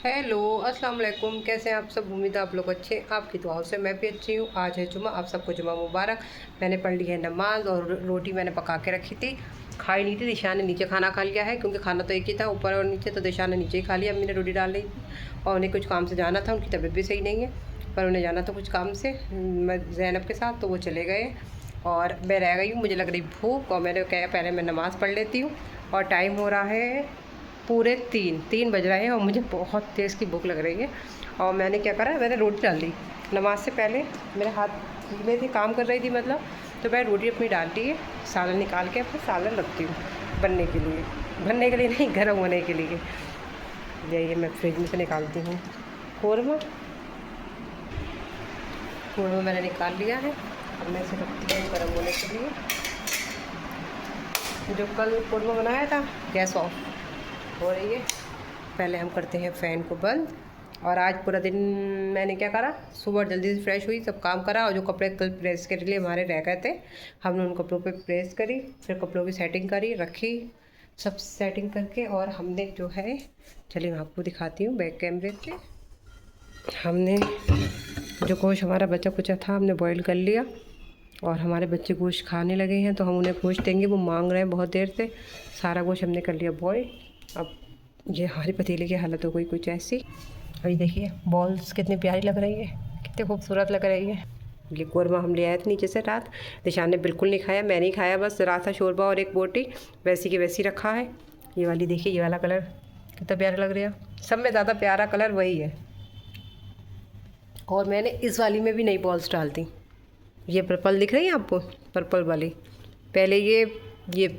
Hello अस्सलाम वालेकुम। कैसे हैं आप सब? उम्मीद है आप लोग अच्छे। आपकी दुआओं से मैं भी अच्छी हूँ। आज है जुमा, आप सबको जुमा मुबारक। मैंने पढ़ ली है नमाज और रोटी मैंने पका के रखी थी, खाई नहीं थी। दिशा ने नीचे खाना खा लिया है क्योंकि खाना तो एक ही था, ऊपर और नीचे। तो दिशा ने नीचे ही खा लिया। अम्मी ने रोटी डाल ली थी और उन्हें कुछ काम से जाना था। उनकी तबीयत भी सही नहीं है, पर उन्हें जाना था कुछ काम से ज़ैनब के साथ, तो वो चले गए और मैं रह गई हूँ। मुझे लग रही भूख और मैंने कहा पहले मैं नमाज़ पढ़ लेती हूँ। और टाइम हो रहा है पूरे 3 बज रहे हैं और मुझे बहुत तेज़ की भूख लग रही है। और मैंने क्या करा, मैंने रोटी डाल दी नमाज से पहले। मेरे हाथ में थे, काम कर रही थी मतलब, तो मैं रोटी अपनी डाल दी है। सालन निकाल के अपने सालन रखती हूँ बनने के लिए नहीं, गर्म होने के लिए। ये मैं फ्रिज में से निकालती हूँ। कौरमा मैंने निकाल लिया है, अब मैं इसे रखती हूँ गर्म होने के लिए। जो कल कौरमा बनाया था, गैस ऑफ हो रही है। पहले हम करते हैं फ़ैन को बंद। और आज पूरा दिन मैंने क्या करा, सुबह जल्दी से फ्रेश हुई, सब काम करा। और जो कपड़े कल प्रेस के लिए हमारे रह गए थे, हमने उन कपड़ों पे प्रेस करी, फिर कपड़ों की सेटिंग करी, रखी सब सेटिंग करके। और हमने जो है, चलिए मैं आपको दिखाती हूँ बैक कैमरे पे। हमने जो गोश्त हमारा बचा कुचा था, हमने बॉईल कर लिया। और हमारे बच्चे गोश्त खाने लगे हैं, तो हम उन्हें गोश्त देंगे। वो मांग रहे हैं बहुत देर से। सारा गोश्त हमने कर लिया बॉईल। अब ये हमारी पतीले की हालत हो गई कुछ ऐसी। अभी देखिए बॉल्स कितनी प्यारी लग रही है, कितनी खूबसूरत लग रही है। ये कौरमा हम ले आए थे नीचे से रात। निशान ने बिल्कुल नहीं खाया, मैंने ही खाया बस। रात था शोरबा और एक बोटी, वैसी की वैसी रखा है। ये वाली देखिए, ये वाला कलर कितना प्यारा लग रहा है। सब में ज़्यादा प्यारा कलर वही है। और मैंने इस वाली में भी नई बॉल्स डाल दी। ये पर्पल दिख रही है आपको, पर्पल वाली। पहले ये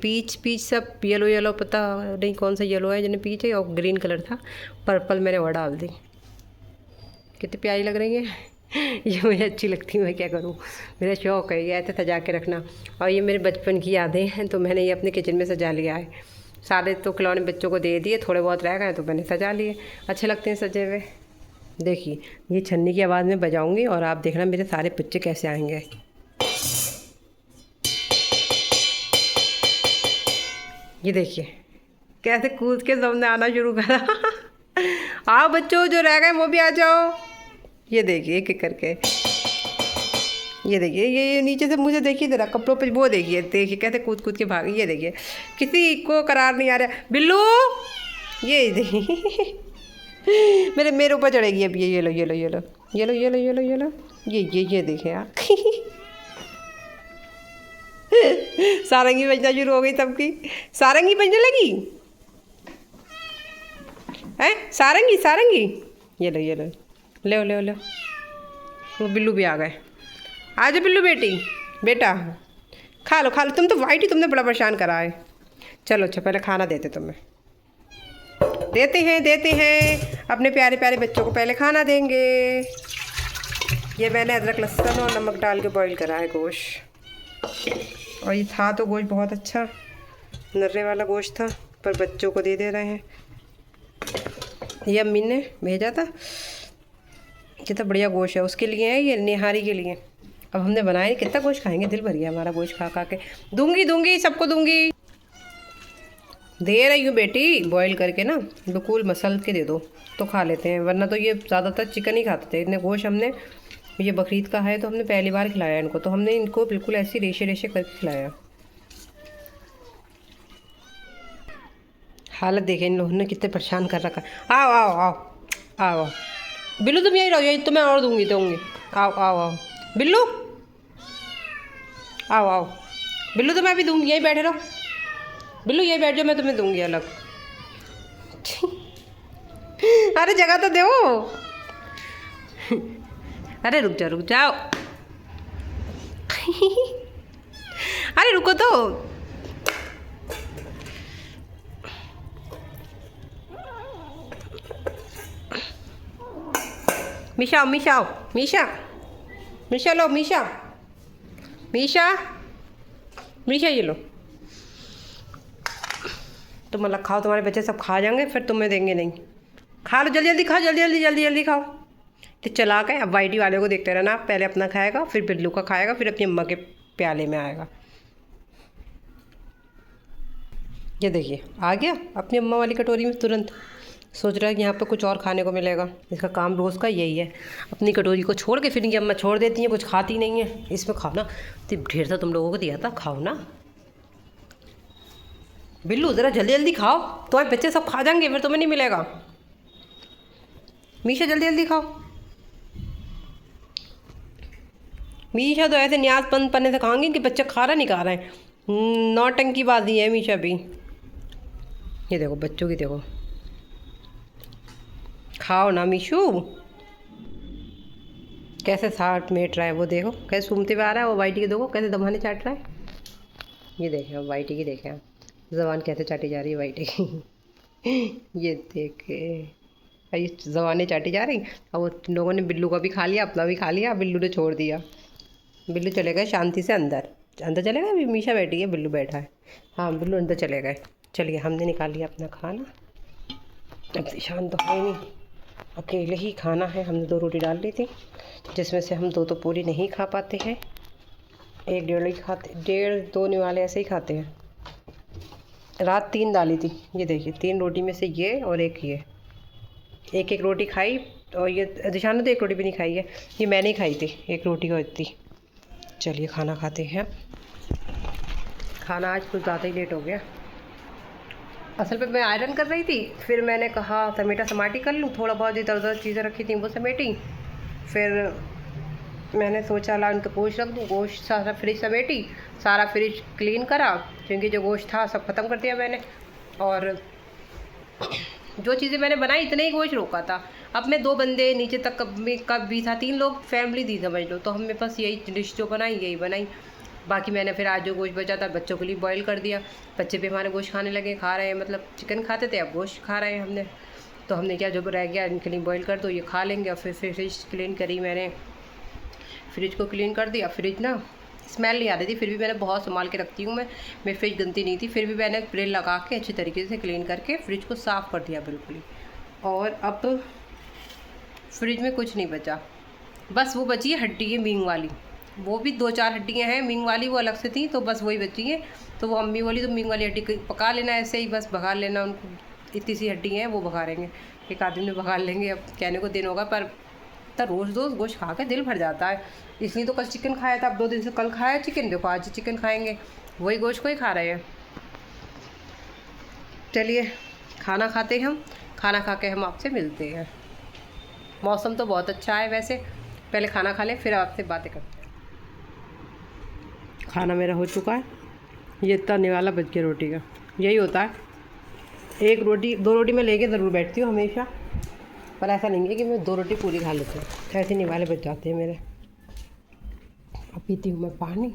पीच सब येलो पता नहीं कौन सा येलो है जिन्हें पीच है, और ग्रीन कलर था। पर्पल मैंने वो डाल दी। कितनी प्यारी लग रही है। ये मुझे अच्छी लगती है, मैं क्या करूँ, मेरा शौक़ है ये ऐसे सजा के रखना। और ये मेरे बचपन की यादें हैं, तो मैंने ये अपने किचन में सजा लिया है। सारे तो खिलौने बच्चों को दे दिए, थोड़े बहुत रह गए तो मैंने सजा लिए। अच्छे लगते हैं सजे हुए। देखिए ये छन्नी की आवाज़ में बजाऊंगी और आप देखना मेरे सारे बच्चे कैसे आएंगे। ये देखिए कैसे कूद के सबने आना शुरू करा। आओ बच्चों, जो रह गए वो भी आ जाओ। ये देखिए एक एक करके। ये देखिए ये नीचे से मुझे देखिए ज़रा कपड़ों पे, वो देखिए कैसे कूद कूद के भागी। ये देखिए किसी को करार नहीं आ रहा। बिल्लू ये देखिए मेरे ऊपर चढ़ेगी अब। ये लो ये लो ये लो ये लो ये लो ये लो ये लो ये देखिए आप। सारंगी बजना शुरू हो गई सबकी। सारंगी बजने लगी है, सारंगी सारंगी। ये लो ले ले ले। वो बिल्लू भी आ गए। आ जाओ बिल्लू बेटा खा लो तुम तो वाइट ही, तुमने बड़ा परेशान करा है। चलो अच्छा पहले खाना तुम्हें देते हैं अपने प्यारे प्यारे बच्चों को पहले खाना देंगे। ये मैंने अदरक लहसुन और नमक डाल के बॉईल करा है गोश्त। और ये था तो गोश्त बहुत अच्छा, नर्रे वाला गोश्त था, पर बच्चों को दे रहे हैं। ये अम्मी ने भेजा था, कितना बढ़िया गोश्त है, उसके लिए है ये, निहारी के लिए। अब हमने बनाया, कितना गोश्त खाएंगे, दिल भर गया हमारा गोश्त खा के। दूंगी सबको दूंगी, दे रही हूँ बेटी बॉईल करके ना, बिल्कुल मसल के दे दो तो खा लेते हैं। वरना तो ये ज़्यादातर चिकन ही खाते थे। इतने गोश्त हमने, ये बकरीद का है तो हमने पहली बार खिलाया इनको, तो हमने इनको बिल्कुल ऐसी रेशे करके खिलाया। हालत देखें इन लोगों ने, कितने परेशान कर रखा। आओ आओ आओ आओ आओ बिल्लू, तुम यही रहो, यही तो मैं और दूंगी। आओ आओ आओ बिल्लू, आओ बिल्लू, तो मैं भी दूंगी, यहीं बैठे रहो बिल्लू, यही बैठ जाओ, मैं तुम्हें दूंगी अलग। अरे जगह तो दो। अरे रुक जाओ। अरे रुको तो। मीशा लो, मीशा ये लो, तुम अलग खाओ, तुम्हारे बच्चे सब खा जाएंगे फिर तुम्हें देंगे नहीं। खा लो जल्दी खाओ, जल्दी खाओ। तो चला के अब वाइटी वाले को देखते रहना, पहले अपना खाएगा, फिर बिल्लू का खाएगा, फिर अपनी अम्मा के प्याले में आएगा। ये देखिए आ गया अपनी अम्मा वाली कटोरी में तुरंत। सोच रहा है कि यहाँ पे कुछ और खाने को मिलेगा। इसका काम रोज़ का यही है, अपनी कटोरी को छोड़ के फिर इनकी अम्मा छोड़ देती हैं, कुछ खाती नहीं है। इसमें खाओ ना, तो ढेर सा तुम लोगों को दिया था, खाओ ना। बिल्लू ज़रा जल्दी जल्दी खाओ, तुम्हारे बच्चे सब खा जाएंगे, फिर तुम्हें नहीं मिलेगा। मीशा जल्दी जल्दी खाओ। मीशा तो ऐसे न्याज पन्ने से खाएंगे कि बच्चे खा रहा नहीं खा रहे हैं। नौटंकी बाजी है मीशा भी। ये देखो बच्चों की, देखो खाओ ना मीशू। कैसे साथ मेट रहा है वो, देखो कैसे सूमते हुए आ रहा है। वो वाइटी के देखो कैसे दबाने चाट रहा है। ये देखें वाइटी की, देखें आप जबान कैसे चाटी जा रही है वाइटी की। ये देखे ये जबानें चाटी जा रही। अब वो लोगों ने बिल्लू का भी खा लिया, अपना भी खा लिया, बिल्लू ने छोड़ दिया। बिल्लू चले गए शांति से अंदर। अंदर चले गए, अभी मीशा बैठी है, बिल्लू बैठा है। हाँ बिल्लू अंदर चले गए। चलिए हमने निकाल लिया अपना खाना। अब शांत तो है नहीं, अकेले ही खाना है। हमने 2 रोटी डाल ली थी, जिसमें से हम 2 तो पूरी नहीं खा पाते हैं, 1-1.5 ही खाते, 1.5-2 निवाले ऐसे ही खाते हैं। रात 3 डाली थी, ये देखिए 3 रोटी में से ये और एक ये, एक रोटी खाई। और ये दिशा ने तो 1 रोटी भी नहीं खाई है, ये मैंने ही खाई थी 1 रोटी और इतनी। चलिए खाना खाते हैं। खाना आज कुछ ज़्यादा ही लेट हो गया। असल पे मैं आयरन कर रही थी, फिर मैंने कहा समेटा समाटी कर लूँ, थोड़ा बहुत इधर उधर चीज़ें रखी थी वो समेटी। फिर मैंने सोचा ला उनके गोश्त रख दूँ, गोश्त सारा फ्रिज समेटी, सारा फ्रिज क्लीन करा, क्योंकि जो गोश्त था सब ख़त्म कर दिया मैंने। और जो चीज़ें मैंने बनाई इतने ही गोश्त रोका था। अब मैं 2 बंदे नीचे तक कब भी था, 3 लोग फैमिली थी समझ लो, तो हमने बस यही डिश जो बनाई यही बनाई। बाकी मैंने फिर आज जो गोश्त बचा था बच्चों के लिए बॉईल कर दिया। बच्चे भी हमारे गोश्त खाने लगे, खा रहे हैं, मतलब चिकन खाते थे अब गोश्त खा रहे हैं हमने। तो हमने क्या जो रह गया इनके लिए बॉईल कर दो, ये खा लेंगे। और फिर फ्रिज क्लीन करी मैंने, फ्रिज को क्लीन कर दिया। फ्रिज ना स्मेल नहीं आ रही थी, फिर भी मैंने बहुत संभाल के रखती हूँ मैं फ्रिज गंदी नहीं थी, फिर भी मैंने स्प्रे लगा के अच्छी तरीके से क्लीन करके फ्रिज को साफ़ कर दिया बिल्कुल ही। और अब फ्रिज में कुछ नहीं बचा, बस वो बची है हड्डी है मींग वाली, वो भी 2-4 हड्डियाँ हैं मींग वाली, वो अलग से थी, तो बस वही बची है। तो वो अम्मी वाली तो मींग वाली हड्डी पका लेना ऐसे ही, बस भगा लेना उनको। इतनी सी हड्डी हैं वो भगाड़ेंगे, एक आदमी ने भगा लेंगे। अब कहने को दिन होगा, पर रोज़ गोश्त खा के दिल भर जाता है। इसलिए तो कल चिकन खाया था, अब 2 दिन से कल खाया चिकन, देखो आज चिकन खाएंगे, वही गोश्त को ही खा रहे हैं। चलिए खाना खाते हैं हम, खाना खा के हम आपसे मिलते हैं। मौसम तो बहुत अच्छा है वैसे, पहले खाना खा लें फिर आपसे बातें करते हैं। खाना मेरा हो चुका है, ये इतना निवाला बच गया रोटी का, यही होता है। 1 रोटी 2 रोटी मैं लेके ज़रूर बैठती हूँ हमेशा, पर ऐसा नहीं है कि मैं 2 रोटी पूरी खा लेती हूँ, ऐसे निवाले बच जाते हैं मेरे। अब पीती हूँ मैं पानी,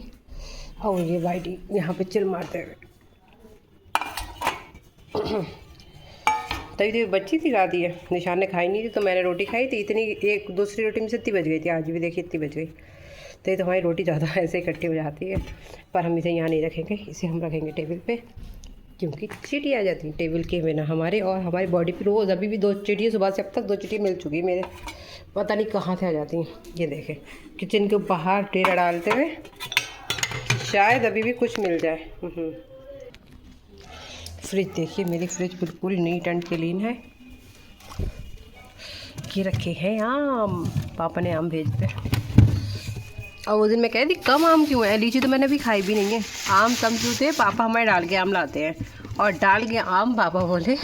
और ये वाइटी यहाँ पे चिल मारते हुए। तभी तो बच्ची थी रात, ये निशान ने खाई नहीं थी, तो मैंने रोटी खाई थी इतनी, एक दूसरी रोटी में से इतनी बच गई थी, आज भी देखिए इतनी बच गई। तो ये तो हमारी रोटी ज़्यादा ऐसे इकट्ठी हो जाती है, पर हम इसे यहाँ नहीं रखेंगे, इसे हम रखेंगे टेबल पे, क्योंकि चींटी आ जाती है टेबल के बिना हमारे। और हमारी बॉडी पे रोज़ अभी भी 2 चींटियाँ, सुबह से अब तक 2 चींटियाँ मिल चुकी मेरे, पता नहीं कहाँ से आ जाती हैं। ये देखें किचन के बाहर डेरा डालते हुए, शायद अभी भी कुछ मिल जाए। फ्रिज देखिए, मेरी फ्रिज बिल्कुल नीट एंड क्लीन है। ये रखे हैं आम, पापा ने आम भेज दे। और उस दिन मैं कह दी कम आम क्यों है, लीची तो मैंने अभी खाई भी नहीं है, आम कम क्यों थे, पापा हमारे डाल के आम लाते हैं। और डाल के आम पापा बोले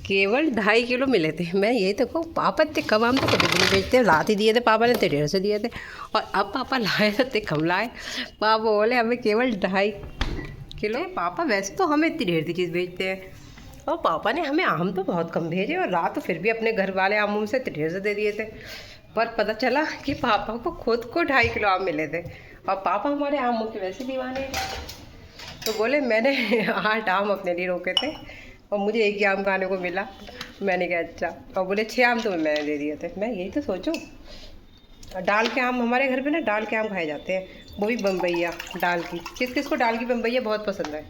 केवल 2.5 किलो मिले थे। मैं यही तो कहूँ, पापा इतने कम आम तो कभी भी नहीं बेचते, रात ही दिए थे पापा ने, 1.5 से दिए थे। और अब पापा लाए तो इतने कम लाए, पापा बोले हमें केवल 2.5 किलो। पापा वैसे तो हमें इतनी ढेर सी चीज़ भेजते हैं, और पापा ने हमें आम तो बहुत कम भेजे, और रात तो फिर भी अपने घर वाले आमों से इतने ढेर से दे दिए थे। पर पता चला कि पापा को खुद को 2.5 किलो आम मिले थे, और पापा हमारे आमों के वैसे दीवाने हैं। तो बोले मैंने 8 आम अपने लिए रोके थे, और मुझे 1 ही आम खाने को मिला। मैंने कहा अच्छा, और बोले 6 आम तो मैंने दे दिए थे। मैं यही तो सोचूं, डाल के आम हमारे घर पे ना डाल के आम खाए जाते हैं, वो भी बम्बैया डाल की। किस किस को डाल की बम्बैया बहुत पसंद है,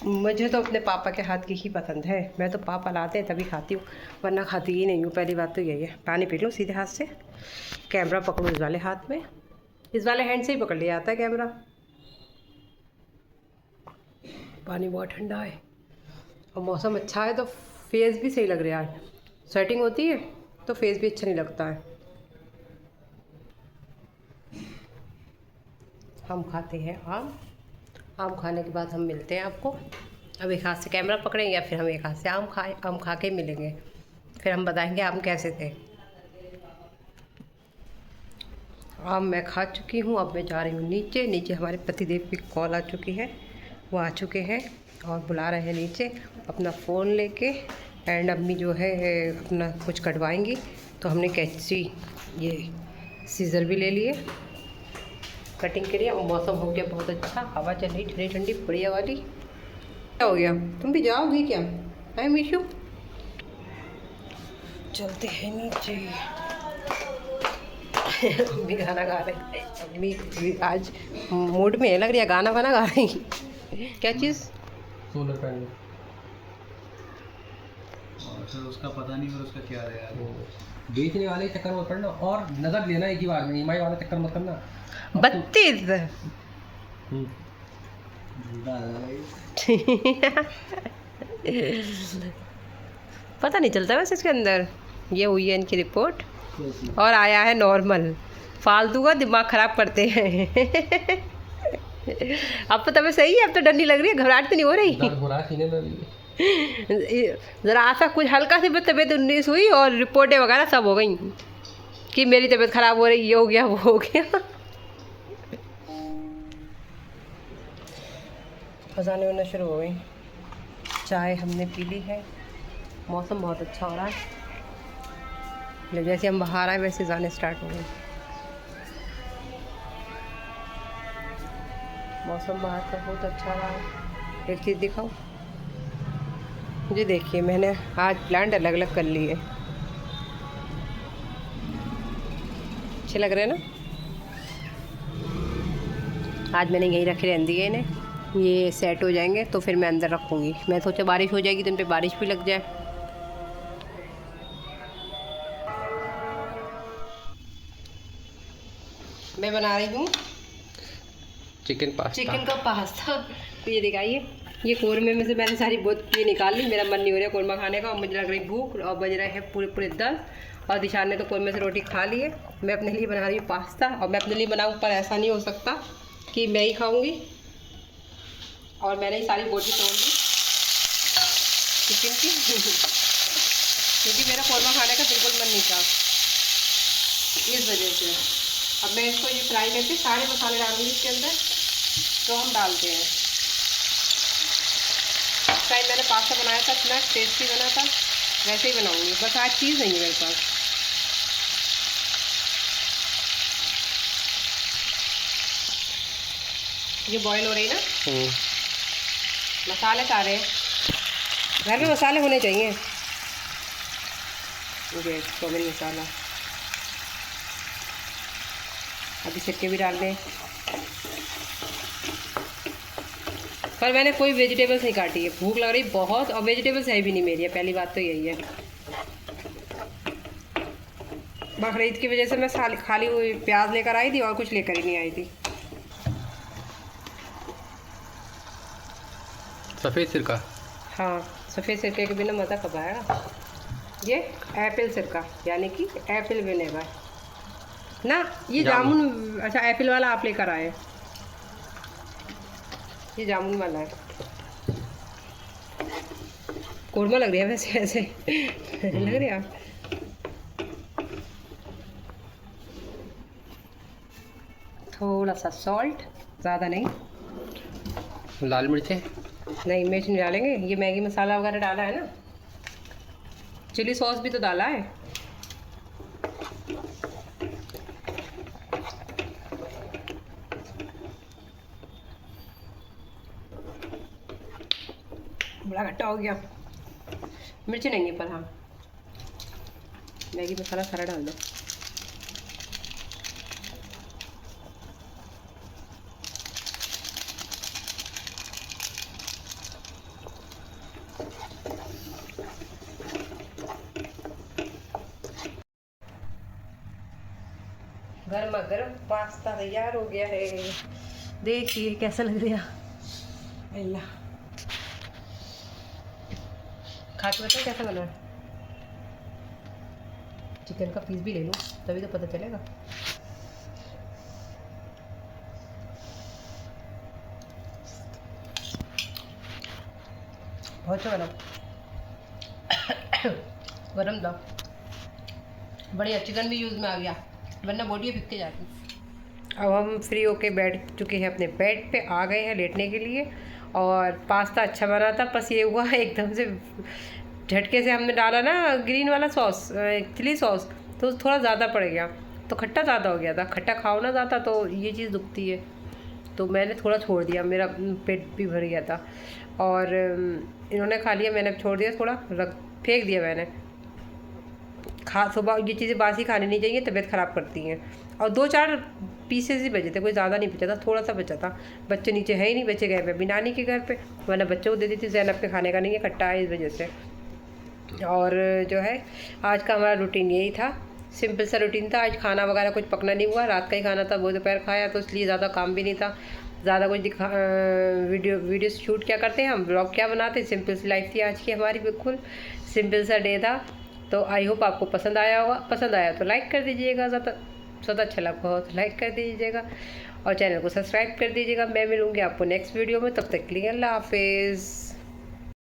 मुझे तो अपने पापा के हाथ की ही पसंद है। मैं तो पापा लाते हैं तभी खाती हूँ, वरना खाती ही नहीं हूँ। पहली बात तो यही है। पानी पी लो सीधे हाथ से, कैमरा पकड़ो इस वाले हाथ में, इस वाले हैंड से ही पकड़ लिया जाता है कैमरा। पानी बहुत ठंडा है, और मौसम अच्छा है तो फेस भी सही लग रहा है, सेटिंग होती है तो फेस भी अच्छा नहीं लगता है। हम खाते हैं आम। आम खाने के बाद हम मिलते हैं आपको। अब एक हाथ से कैमरा पकड़ेंगे या फिर हम एक हाथ से आम खा के मिलेंगे, फिर हम बताएंगे आम कैसे थे। आम मैं खा चुकी हूँ, अब मैं जा रही हूँ नीचे। नीचे हमारे पतिदेव की कॉल आ चुकी है, वो आ चुके हैं और बुला रहे हैं नीचे अपना फ़ोन लेके। एंड अम्मी जो है अपना कुछ कटवाएंगी, तो हमने कैंची ये सीज़र भी ले लिए कटिंग के लिए। और मौसम हो गया बहुत अच्छा, हवा चल रही ठंडी ठंडी बढ़िया वाली। क्या हो गया, तुम भी जाओगी क्या? है मीशू, चलते हैं नीचे। अम्मी गाना गा रही, अम्मी आज मूड में लग रही है, गाना वाना गा रही। क्या चीज़? Solar panel. और फिर उसका पता नहीं, फिर उसका क्या है यार। बेचने वाले चक्कर मत पड़ना और नजर लेना एक ही बार में, ईएमआई वाला चक्कर मत करना। 32 पता नहीं चलता वैसे इसके अंदर। ये हुई है इनकी रिपोर्ट और आया है नॉर्मल। फालतू का दिमाग ख़राब करते हैं। अब तो तबीयत सही है, अब तो डर नहीं लग रही है, घबराहट तो नहीं हो रही। दर्द हो रहा है सीने में भी। ज़रा सा कुछ हल्का सी तबीयत 19 हुई और रिपोर्टें वगैरह सब हो गई कि मेरी तबीयत ख़राब हो रही, ये हो गया वो हो गया। खजाने होना शुरू हो गई। चाय हमने पी ली है, मौसम बहुत अच्छा हो रहा है। जैसे हम बाहर आए वैसे जाने स्टार्ट हो गए। मौसम बाहर का बहुत अच्छा रहा है। एक चीज़ दिखाऊं, ये देखिए मैंने आज प्लांट अलग अलग कर लिए, अच्छे लग रहे हैं ना। आज मैंने यहीं रखे रहने दिए इन्हें, ये सेट हो जाएंगे तो फिर मैं अंदर रखूँगी। मैं सोचा बारिश हो जाएगी तो इन पर बारिश भी लग जाए। मैं बना रही हूँ चिकन का पास्ता। तो ये दिखाइए, ये कौरमे में से मैंने सारी बहुत ये निकाल ली। मेरा मन नहीं हो रहा कौरमा खाने का और मुझे लग रही भूख, और बज रहे हैं पूरे पूरे 10। और दिशान ने तो कौरमे से रोटी खा ली है। मैं अपने लिए बना रही हूँ पास्ता, और मैं अपने लिए बनाऊँ पर ऐसा नहीं हो सकता कि मैं ही खाऊँगी। और मैंने ही सारी बोटी तोड़ दी चिकन की, क्योंकि मेरा कौरमा खाने का बिल्कुल मन नहीं था, इस वजह से। अब मैं इसको ये फ्राई करके सारे मसाले डालूंगी इसके अंदर, तो हम डालते हैं। उस टाइम मैंने पास्ता बनाया था, इतना टेस्टी बना था, वैसे ही बनाऊंगी, बस आज चीज़ नहीं है मेरे पास। ये बॉईल हो रही ना, मसाले सारे घर में मसाले होने चाहिए। ये चौमिन मसाला, अभी सिक्के भी डाल दें। पर मैंने कोई वेजिटेबल्स नहीं काटी है, भूख लग रही बहुत, और वेजिटेबल्स है भी नहीं मेरी है, पहली बात तो यही है। बकरीद की वजह से मैं खाली हुई प्याज लेकर आई थी और कुछ लेकर ही नहीं आई थी। सफ़ेद सिरका, हाँ सफ़ेद सिरके के बिना मज़ा कब आएगा। ये एप्पल सिरका यानी कि एप्पल विनेगर ना, ये जामुन। अच्छा एप्पल वाला आप लेकर आए, ये जामुन वाला है। कौरमा लग रही है वैसे ऐसे लग रही है। थोड़ा सा सॉल्ट, ज़्यादा नहीं। लाल मिर्चें नहीं, मिर्च नहीं डालेंगे, ये मैगी मसाला वगैरह डाला है ना। चिली सॉस भी तो डाला है। बड़ा खट्टा हो गया, मिर्ची नहीं है पर हाँ मैगी मसाला सारा डाल दो। गर्मा गर्म पास्ता तैयार हो गया है, देखिए कैसा लग रहा है। खा के बताओ कैसा बना है। चिकन का पीस भी ले लूँ तभी तो पता चलेगा। बहुत अच्छा बना, गरम था, बढ़िया। चिकन भी यूज़ में आ गया, वरना बोटियाँ फिक के जाती। अब हम फ्री होके बैठ चुके हैं अपने बेड पे, आ गए हैं लेटने के लिए। और पास्ता अच्छा बना था, बस ये हुआ एकदम से झटके से हमने डाला ना ग्रीन वाला सॉस, चिली सॉस, तो थोड़ा ज़्यादा पड़ गया, तो खट्टा ज़्यादा हो गया था। खट्टा खाओ ना ज़्यादा तो ये चीज़ दुखती है, तो मैंने थोड़ा छोड़ दिया, मेरा पेट भी भर गया था। और इन्होंने खा लिया, मैंने छोड़ दिया, थोड़ा रख फेंक दिया मैंने। सुबह ये चीज़ें बासी खानी नहीं चाहिए, तबीयत ख़राब करती हैं। और 2-4 पीसेस ही बचे थे, कोई ज़्यादा नहीं बचा था, थोड़ा सा बचा था। बच्चे नीचे है ही नहीं, बच्चे गए पे अभी नानी के घर पे, वरना बच्चों को दे दी थी। ज़ैनब के खाने का नहीं है, खट्टा है इस वजह से। और जो है आज का हमारा रूटीन यही था, सिंपल सा रूटीन था। आज खाना वगैरह कुछ पकना नहीं हुआ, रात का ही खाना था, वो दोपहर खाया, तो इसलिए ज़्यादा काम भी नहीं था। ज़्यादा कुछ वीडियो शूट क्या करते हैं हम, ब्लॉग क्या बनाते हैं। सिंपल सी लाइफ थी आज की हमारी, बिल्कुल सिंपल सा डे था। तो आई होप आपको पसंद आया होगा, पसंद आया तो लाइक कर दीजिएगा, ज़्यादा अच्छा लगा हो तो लाइक कर दीजिएगा, और चैनल को सब्सक्राइब कर दीजिएगा। मैं मिलूँगी आपको नेक्स्ट वीडियो में, तब तक के लिए अल्लाह हाफिज़।